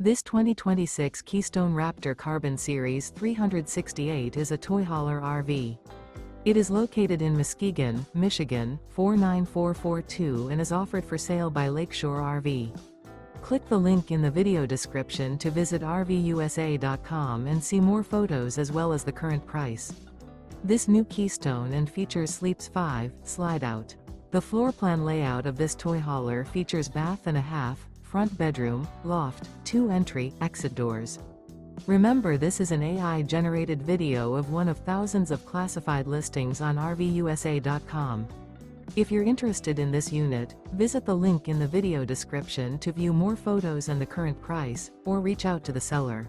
This 2026 Keystone Raptor Carbon Series 368 is a toy hauler RV. It is located in Muskegon, Michigan, 49442 and is offered for sale by Lakeshore RV. Click the link in the video description to visit RVUSA.com and see more photos as well as the current price. This new Keystone and features Sleeps 5, Slideout. The floor plan layout of this toy hauler features bath and a half, front bedroom, loft, 2 entry, exit doors. Remember, this is an AI-generated video of one of thousands of classified listings on RVUSA.com. If you're interested in this unit, visit the link in the video description to view more photos and the current price, or reach out to the seller.